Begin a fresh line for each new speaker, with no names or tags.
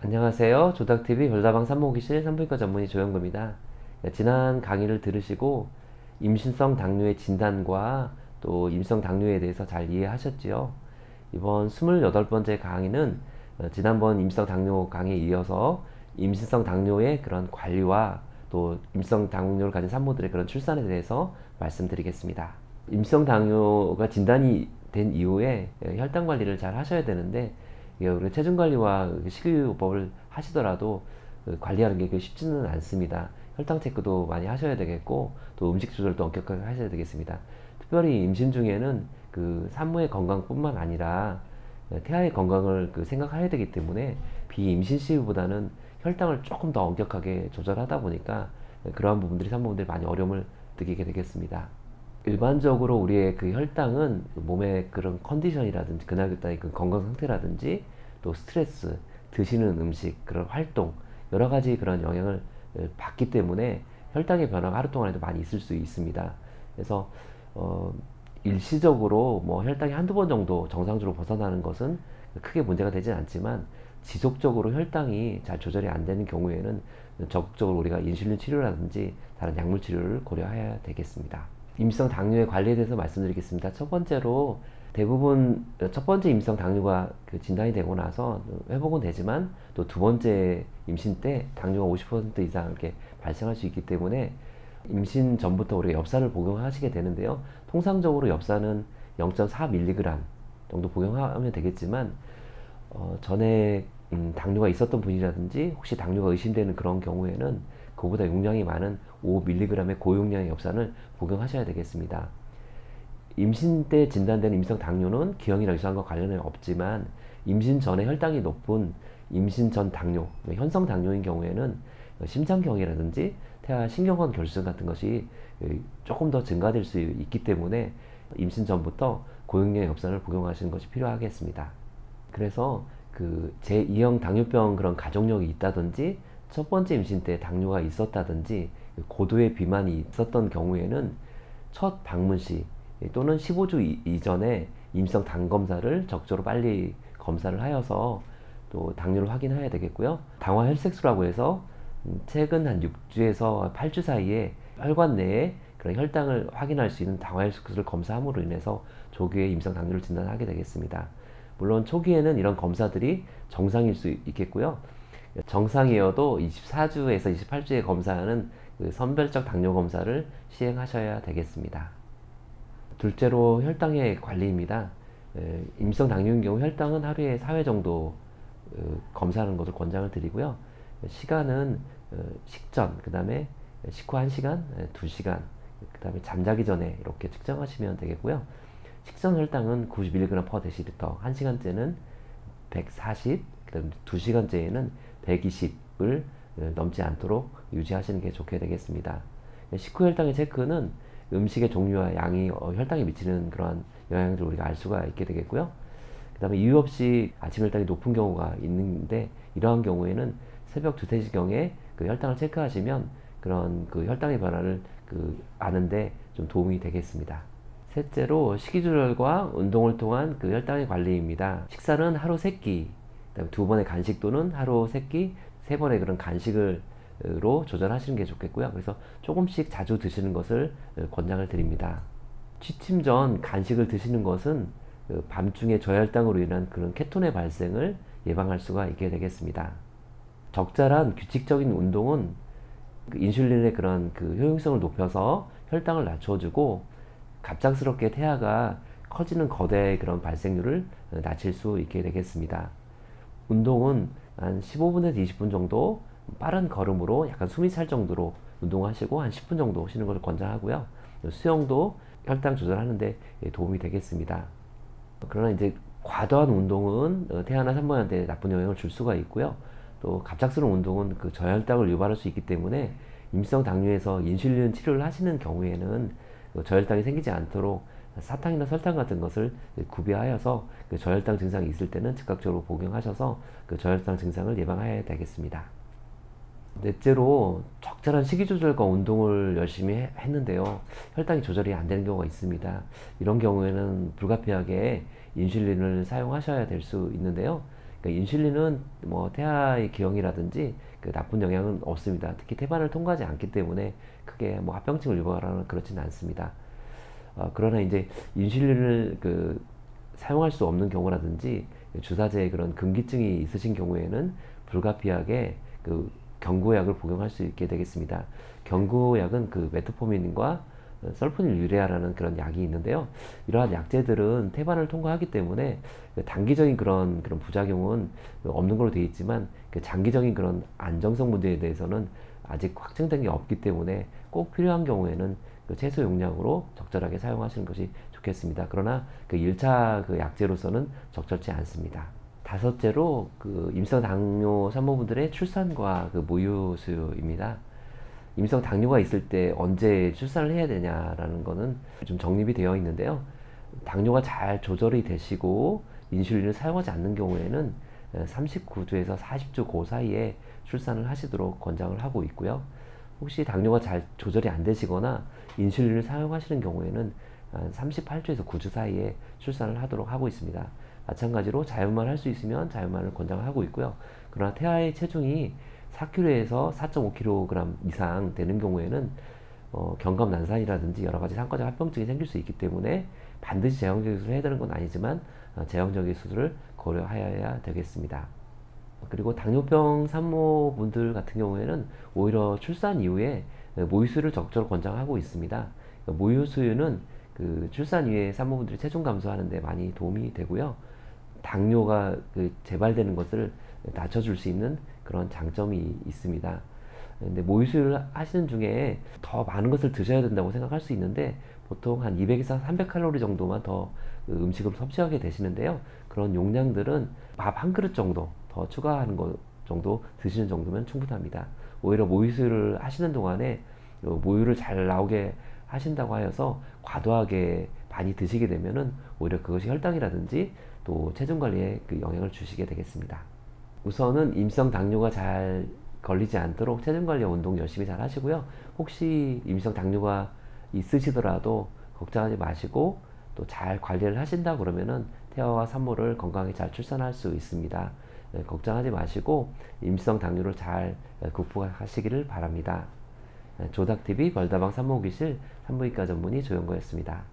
안녕하세요. 조닥TV 별다방 산모기실 산부인과 전문의 조영구입니다. 지난 강의를 들으시고 임신성 당뇨의 진단과 또 임신성 당뇨에 대해서 잘 이해하셨지요? 이번 28번째 강의는 지난번 임신성 당뇨 강의에 이어서 임신성 당뇨의 그런 관리와 또 임신성 당뇨를 가진 산모들의 그런 출산에 대해서 말씀드리겠습니다. 임신성 당뇨가 진단이 된 이후에 혈당 관리를 잘 하셔야 되는데, 우리 체중 관리와 식이요법을 하시더라도 관리하는 게 쉽지는 않습니다. 혈당 체크도 많이 하셔야 되겠고, 또 음식 조절도 엄격하게 하셔야 되겠습니다. 특별히 임신 중에는 산모의 건강뿐만 아니라 태아의 건강을 생각해야 되기 때문에 비임신 시기보다는 혈당을 조금 더 엄격하게 조절하다 보니까 그러한 부분들이 산모분들이 많이 어려움을 느끼게 되겠습니다. 일반적으로 우리의 혈당은 몸의 그런 컨디션이라든지 그날그날의 건강 상태라든지 또 스트레스, 드시는 음식, 그런 활동, 여러 가지 그런 영향을 받기 때문에 혈당의 변화가 하루 동안에도 많이 있을 수 있습니다. 그래서 일시적으로 혈당이 한두 번 정도 정상적으로 벗어나는 것은 크게 문제가 되진 않지만, 지속적으로 혈당이 잘 조절이 안 되는 경우에는 적극적으로 우리가 인슐린 치료라든지 다른 약물 치료를 고려해야 되겠습니다. 임신성 당뇨의 관리에 대해서 말씀드리겠습니다. 첫 번째로, 대부분 첫 번째 임신성 당뇨가 진단이 되고 나서 회복은 되지만 또 두 번째 임신 때 당뇨가 50% 이상 이렇게 발생할 수 있기 때문에 임신 전부터 우리가 엽산을 복용하시게 되는데요. 통상적으로 엽산은 0.4mg 정도 복용하면 되겠지만, 전에 당뇨가 있었던 분이라든지 혹시 당뇨가 의심되는 그런 경우에는 그보다 용량이 많은 5mg의 고용량의 엽산을 복용하셔야 되겠습니다. 임신 때 진단되는 임신성 당뇨는 기형이나 유사함과 관련은 없지만, 임신 전에 혈당이 높은 임신 전 당뇨, 현성 당뇨인 경우에는 심장경이라든지 태아 신경관 결핍증 같은 것이 조금 더 증가될 수 있기 때문에 임신 전부터 고용량의 엽산을 복용하시는 것이 필요하겠습니다. 그래서 제2형 당뇨병 그런 가족력이 있다든지, 첫 번째 임신 때 당뇨가 있었다든지, 고도의 비만이 있었던 경우에는 첫 방문 시 또는 15주 이전에 임신성 당 검사를 적절히 빨리 검사를 하여서 또 당뇨를 확인해야 되겠고요. 당화 혈색소라고 해서 최근 한 6주에서 8주 사이에 혈관 내에 그런 혈당을 확인할 수 있는 당화 혈색소를 검사함으로 인해서 조기에 임신성 당뇨를 진단하게 되겠습니다. 물론 초기에는 이런 검사들이 정상일 수 있겠고요. 정상이어도 24주에서 28주에 검사하는 선별적 당뇨 검사를 시행하셔야 되겠습니다. 둘째로, 혈당의 관리입니다. 임신성 당뇨인 경우 혈당은 하루에 4회 정도 검사하는 것을 권장을 드리고요. 시간은 식전, 그 다음에 식후 1시간, 2시간, 그 다음에 잠자기 전에 이렇게 측정하시면 되겠고요. 식전 혈당은 90mg/dL, 1시간째는 140, 그 다음에 2시간째에는 120을 넘지 않도록 유지하시는 게 좋게 되겠습니다. 식후 혈당의 체크는 음식의 종류와 양이 혈당에 미치는 그러한 영향들을 우리가 알 수가 있게 되겠고요. 그 다음에 이유 없이 아침 혈당이 높은 경우가 있는데, 이러한 경우에는 새벽 2, 3시경에 혈당을 체크하시면 그런 혈당의 변화를 아는데 좀 도움이 되겠습니다. 셋째로, 식이조절과 운동을 통한 혈당의 관리입니다. 식사는 하루 3끼, 그다음에 2번의 간식 또는 하루 3끼, 3번의 그런 간식으로 조절하시는 게 좋겠고요. 그래서 조금씩 자주 드시는 것을 권장을 드립니다. 취침 전 간식을 드시는 것은 밤중에 저혈당으로 인한 그런 케톤의 발생을 예방할 수가 있게 되겠습니다. 적절한 규칙적인 운동은 인슐린의 그런 효용성을 높여서 혈당을 낮춰주고, 갑작스럽게 태아가 커지는 거대의 그런 발생률을 낮출 수 있게 되겠습니다. 운동은 한 15분에서 20분 정도 빠른 걸음으로 약간 숨이 찰 정도로 운동하시고 한 10분 정도 쉬는 것을 권장하고요. 수영도 혈당 조절하는데 도움이 되겠습니다. 그러나 이제 과도한 운동은 태아나 산모한테 나쁜 영향을 줄 수가 있고요. 또 갑작스러운 운동은 저혈당을 유발할 수 있기 때문에 임신성 당뇨에서 인슐린 치료를 하시는 경우에는 저혈당이 생기지 않도록 사탕이나 설탕 같은 것을 구비하여서 저혈당 증상이 있을 때는 즉각적으로 복용하셔서 저혈당 증상을 예방해야 되겠습니다. 넷째로, 적절한 식이조절과 운동을 열심히 했는데요, 혈당이 조절이 안 되는 경우가 있습니다. 이런 경우에는 불가피하게 인슐린을 사용하셔야 될 수 있는데요, 그러니까 인슐린은 뭐 태아의 기형이라든지 그 나쁜 영향은 없습니다. 특히 태반을 통과하지 않기 때문에 크게 뭐 합병증을 유발하거나 그렇지는 않습니다. 그러나 이제 인슐린을 사용할 수 없는 경우라든지 주사제에 그런 금기증이 있으신 경우에는 불가피하게 경구약을 복용할 수 있게 되겠습니다. 경구약은 메토포민과 설포닐 유레아라는 그런 약이 있는데요. 이러한 약제들은 태반을 통과하기 때문에 단기적인 그런 부작용은 없는 걸로 되어 있지만 장기적인 그런 안정성 문제에 대해서는 아직 확정된 게 없기 때문에 꼭 필요한 경우에는 최소 용량으로 적절하게 사용하시는 것이 좋겠습니다. 그러나 1차 약제로서는 적절치 않습니다. 다섯째로 임상 당뇨 산모분들의 출산과 모유 수유입니다. 임상 당뇨가 있을 때 언제 출산을 해야 되냐라는 거는 좀 정립이 되어 있는데요. 당뇨가 잘 조절이 되시고 인슐린을 사용하지 않는 경우에는 39주에서 40주 그 사이에 출산을 하시도록 권장을 하고 있고요. 혹시 당뇨가 잘 조절이 안 되시거나 인슐린을 사용하시는 경우에는 38주에서 9주 사이에 출산을 하도록 하고 있습니다. 마찬가지로 자연만 할 수 있으면 자연만을 권장하고 있고요. 그러나 태아의 체중이 4kg에서 4.5kg 이상 되는 경우에는 경감난산이라든지 여러 가지 상과적 합병증이 생길 수 있기 때문에 반드시 제왕절개 수술을 해야 되는 건 아니지만 제왕절개 수술을 고려하여야 되겠습니다. 그리고 당뇨병 산모분들 같은 경우에는 오히려 출산 이후에 모유수유를 적극적으로 권장하고 있습니다. 모유수유는 출산 이후에 산모분들이 체중 감소하는 데 많이 도움이 되고요. 당뇨가 재발되는 것을 낮춰줄 수 있는 그런 장점이 있습니다. 근데 모유수유를 하시는 중에 더 많은 것을 드셔야 된다고 생각할 수 있는데 보통 한 200에서 300칼로리 정도만 더 음식을 섭취하게 되시는데요. 그런 용량들은 밥 한 그릇 정도 더 추가하는 것 정도 드시는 정도면 충분합니다. 오히려 모유수유를 하시는 동안에 모유를 잘 나오게 하신다고 하여서 과도하게 많이 드시게 되면은 오히려 그것이 혈당이라든지 또 체중 관리에 영향을 주시게 되겠습니다. 우선은 임상 당뇨가 잘 걸리지 않도록 체중 관리와 운동 열심히 잘 하시고요. 혹시 임상 당뇨가 있으시더라도 걱정하지 마시고 또 잘 관리를 하신다 그러면은 태아와 산모를 건강하게 잘 출산할 수 있습니다. 걱정하지 마시고 임상 당뇨를 잘 극복하시기를 바랍니다. 조닥TV 별다방 산모기실 산부인과 전문의 조영거였습니다.